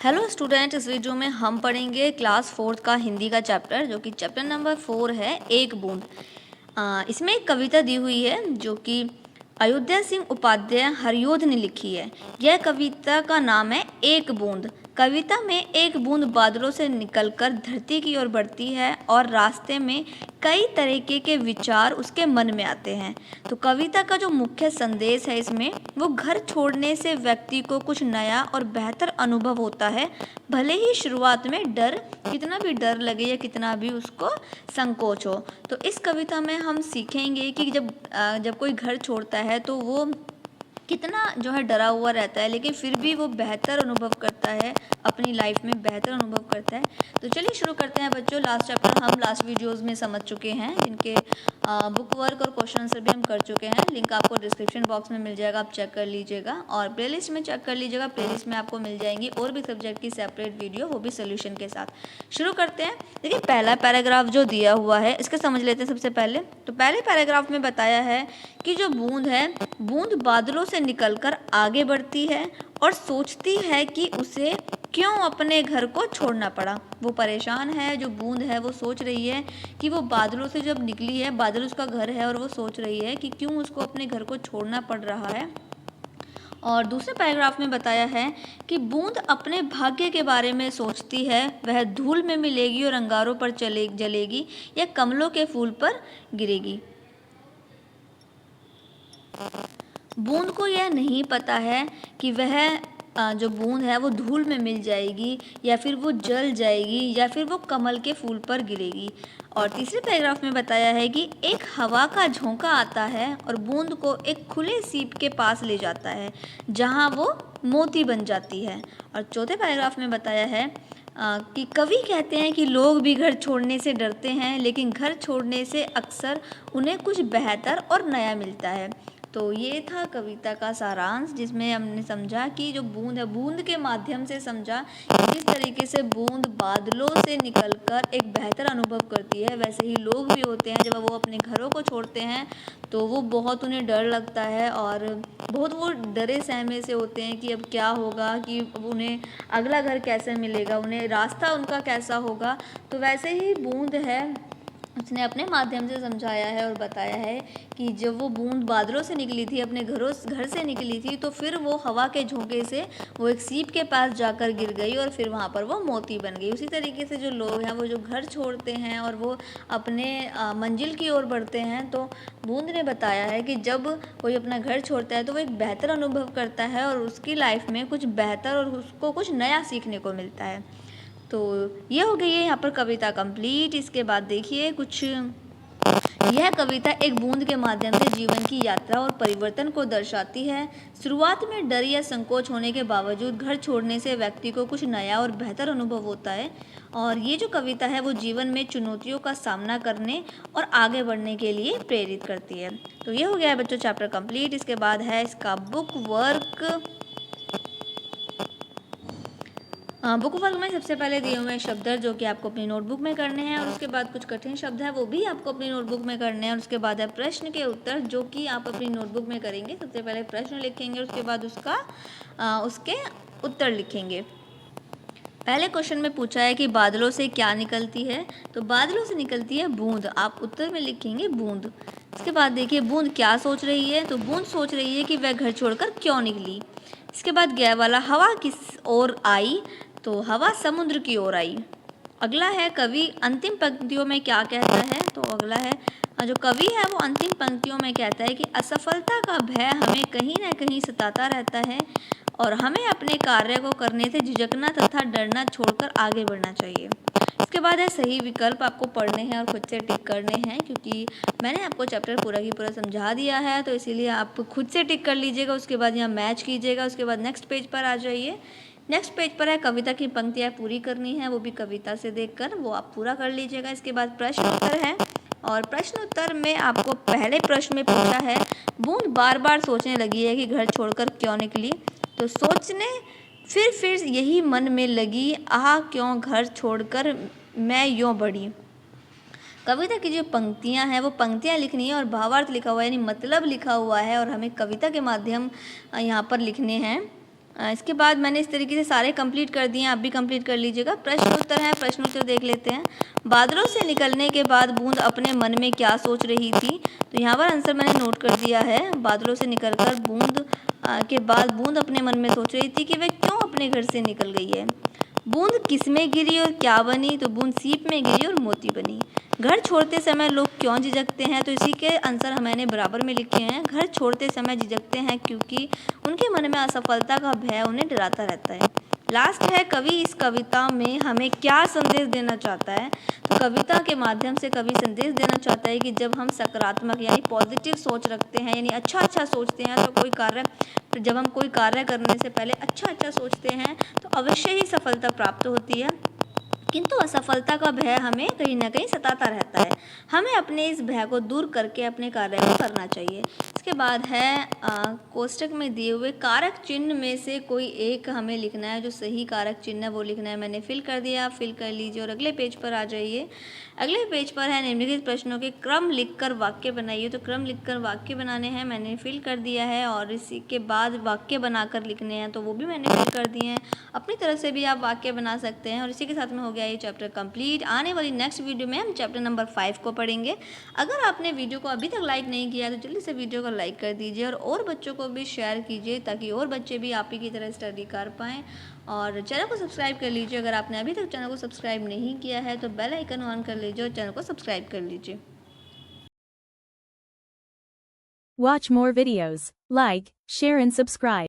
Hello student, इस video में हम पढ़ेंगे क्लास 4th का हिंदी का चैप्टर जो कि चैप्टर नंबर 4 है, एक बूंद। इसमें एक कविता दी हुई है जो कि अयोध्या सिंह उपाध्याय हरिओध ने लिखी है। यह कविता का नाम है एक बूंद। कविता में एक बूंद बादलों से निकलकर धरती की ओर बढ़ती है और रास्ते में कई तरीके के विचार उसके मन में आते हैं। तो कविता का जो मुख्य संदेश है इसमें, वो घर छोड़ने से व्यक्ति को कुछ नया और बेहतर अनुभव होता है, भले ही शुरुआत में डर, कितना भी डर लगे या कितना भी उसको संकोच हो। तो इस कविता में हम सीखेंगे कि जब कोई घर छोड़ता है तो वो कितना जो है डरा हुआ रहता है, लेकिन फिर भी वो बेहतर अनुभव करता है, अपनी लाइफ में बेहतर अनुभव करता है। तो चलिए शुरू करते हैं बच्चों। लास्ट चैप्टर हम लास्ट वीडियोस में समझ चुके हैं, जिनके बुक वर्क और क्वेश्चन आंसर भी हम कर चुके हैं। लिंक आपको डिस्क्रिप्शन बॉक्स में मिल जाएगा, आप चेक कर लीजिएगा। और प्लेलिस्ट में चेक कर लीजिएगा, प्लेलिस्ट में आपको मिल जाएंगी और भी सब्जेक्ट की सेपरेट वीडियो, वो भी सोल्यूशन के साथ। शुरू करते हैं। देखिए, पहला पैराग्राफ जो दिया हुआ है इसके समझ लेते हैं सबसे पहले। तो पहले पैराग्राफ में बताया है कि जो बूंद है, बूंद बादलों से निकलकर आगे बढ़ती है और सोचती है कि उसे क्यों अपने घर को छोड़ना पड़ा। वो परेशान है, जो बूंद है वो सोच रही है कि वो बादलों से जब निकली है, बादल उसका घर है, और वो सोच रही है कि क्यों उसको अपने घर को छोड़ना पड़ रहा है। और दूसरे पैराग्राफ में बताया है कि बूंद अपने भाग्य के बारे में सोचती है, वह धूल में मिलेगी और अंगारों पर जलेगी या कमलों के फूल पर गिरेगी। बूंद को यह नहीं पता है कि वह जो बूंद है वो धूल में मिल जाएगी या फिर वो जल जाएगी या फिर वो कमल के फूल पर गिरेगी। और तीसरे पैराग्राफ में बताया है कि एक हवा का झोंका आता है और बूंद को एक खुले सीप के पास ले जाता है, जहां वो मोती बन जाती है। और चौथे पैराग्राफ में बताया है कि कवि कहते हैं कि लोग भी घर छोड़ने से डरते हैं, लेकिन घर छोड़ने से अक्सर उन्हें कुछ बेहतर और नया मिलता है। तो ये था कविता का सारांश, जिसमें हमने समझा कि जो बूंद है, बूंद के माध्यम से समझा कि जिस तरीके से बूंद बादलों से निकलकर एक बेहतर अनुभव करती है, वैसे ही लोग भी होते हैं। जब वो अपने घरों को छोड़ते हैं तो वो बहुत उन्हें डर लगता है और बहुत वो डरे सहमे से होते हैं कि अब क्या होगा, कि उन्हें अगला घर कैसे मिलेगा, उन्हें रास्ता उनका कैसा होगा। तो वैसे ही बूंद है, उसने अपने माध्यम से समझाया है और बताया है कि जब वो बूंद बादलों से निकली थी, अपने घर से निकली थी, तो फिर वो हवा के झोंके से वो एक सीप के पास जाकर गिर गई और फिर वहाँ पर वो मोती बन गई। उसी तरीके से जो लोग हैं, वो जो घर छोड़ते हैं और वो अपने मंजिल की ओर बढ़ते हैं, तो बूंद ने बताया है कि जब कोई अपना घर छोड़ता है तो वो एक बेहतर अनुभव करता है और उसकी लाइफ में कुछ बेहतर और उसको कुछ नया सीखने को मिलता है। तो ये हो गई है यहाँ पर कविता कंप्लीट। इसके बाद देखिए कुछ, यह कविता एक बूंद के माध्यम से जीवन की यात्रा और परिवर्तन को दर्शाती है। शुरुआत में डर या संकोच होने के बावजूद घर छोड़ने से व्यक्ति को कुछ नया और बेहतर अनुभव होता है, और ये जो कविता है वो जीवन में चुनौतियों का सामना करने और आगे बढ़ने के लिए प्रेरित करती है। तो ये हो गया है बच्चों चैप्टर कंप्लीट। इसके बाद है इसका बुक वर्क। बुक वर्क में सबसे पहले दिए हुए शब्द जो कि आपको अपनी नोटबुक में करने हैं, और उसके बाद कुछ कठिन शब्द है वो भी आपको अपनी नोटबुक में करने हैं, और उसके बाद है प्रश्न के उत्तर जो कि आप अपनी नोटबुक में करेंगे। सबसे पहले प्रश्न लिखेंगे, उसके बाद उसके उत्तर लिखेंगे। पहले क्वेश्चन में पूछा है कि बादलों से क्या निकलती है, तो बादलों से निकलती है बूंद। आप उत्तर में लिखेंगे बूंद। इसके बाद देखिए बूंद क्या सोच रही है, तो बूंद सोच रही है कि वह घर छोड़कर क्यों निकली। इसके बाद गया वाला हवा किस ओर आई, तो हवा समुद्र की ओर आई। अगला है कवि अंतिम पंक्तियों में क्या कहता है, तो अगला है जो कवि है वो अंतिम पंक्तियों में कहता है कि असफलता का भय हमें कहीं ना कहीं सताता रहता है और हमें अपने कार्य को करने से झिझकना तथा डरना छोड़कर आगे बढ़ना चाहिए। इसके बाद है सही विकल्प आपको पढ़ने हैं और खुद से टिक करने हैं, क्योंकि मैंने आपको चैप्टर पूरा की पूरा समझा दिया है, तो इसीलिए आप खुद से टिक कर लीजिएगा। उसके बाद यहाँ मैच कीजिएगा, उसके बाद नेक्स्ट पेज पर आ जाइए। नेक्स्ट पेज पर है कविता की पंक्तियाँ पूरी करनी है, वो भी कविता से देखकर वो आप पूरा कर लीजिएगा। इसके बाद प्रश्न उत्तर है, और प्रश्न उत्तर में आपको पहले प्रश्न में पूछा है बूंद बार बार सोचने लगी है कि घर छोड़कर क्यों निकली, तो सोचने फिर यही मन में लगी, आह क्यों घर छोड़कर मैं यूँ बढ़ी। कविता की जो पंक्तियाँ हैं वो पंक्तियाँ लिखनी है और भावार्थ लिखा हुआ है, यानी मतलब लिखा हुआ है, और हमें कविता के माध्यम यहाँ पर लिखने हैं। इसके बाद मैंने इस तरीके से सारे कंप्लीट कर दिए हैं, आप भी कंप्लीट कर लीजिएगा। प्रश्न उत्तर है, प्रश्न उत्तर देख लेते हैं। बादलों से निकलने के बाद बूंद अपने मन में क्या सोच रही थी? तो यहाँ पर आंसर मैंने नोट कर दिया है। बादलों से निकलकर बूंद के बाद बूंद अपने मन में सोच रही थी कि वह क्यों अपने घर से निकल गई है। बूंद किस में गिरी और क्या बनी? तो बूंद सीप में गिरी और मोती बनी। घर छोड़ते समय लोग क्यों झिझकते हैं? तो इसी के आंसर मैंने बराबर में लिखे हैं। घर छोड़ते समय झिझकते हैं क्योंकि उनके मन में असफलता का भय उन्हें डराता रहता है। लास्ट है, कवि इस कविता में हमें क्या संदेश देना चाहता है? तो कविता के माध्यम से कवि संदेश देना चाहता है कि जब हम सकारात्मक यानी पॉजिटिव सोच रखते हैं, यानी अच्छा सोचते हैं, तो जब हम कोई कार्य करने से पहले अच्छा सोचते हैं तो अवश्य ही सफलता प्राप्त होती है। किंतु असफलता का भय हमें कहीं ना कहीं सताता रहता है। हमें अपने इस भय को दूर करके अपने कार्य को करना चाहिए। इसके बाद है कोष्टक में दिए हुए कारक चिन्ह में से कोई एक हमें लिखना है। जो सही कारक चिन्ह है वो लिखना है। मैंने फिल कर दिया, आप फिल कर लीजिए और अगले पेज पर आ जाइए। अगले पेज पर है निम्नलिखित प्रश्नों के क्रम लिखकर वाक्य बनाइए। तो क्रम लिखकर वाक्य बनाने हैं, मैंने फिल कर दिया है। और इसी के बाद वाक्य बनाकर लिखने हैं, तो वो भी मैंने फिल कर दिए हैं। अपनी तरफ से भी आप वाक्य बना सकते हैं। और इसी के साथ में हो गया ये चैप्टर कंप्लीट। आने वाली नेक्स्ट वीडियो में हम चैप्टर नंबर 5 को पढ़ेंगे। अगर आपने वीडियो को अभी तक लाइक नहीं किया तो जल्दी से वीडियो को लाइक कर दीजिए और बच्चों को भी शेयर कीजिए, ताकि और बच्चे भी आप ही की तरह स्टडी कर पाएँ। और चैनल को सब्सक्राइब कर लीजिए। अगर आपने अभी तक चैनल को सब्सक्राइब नहीं किया है तो बेल आइकन ऑन कर लीजिए और चैनल को सब्सक्राइब कर लीजिए। Watch more videos, like, share and subscribe.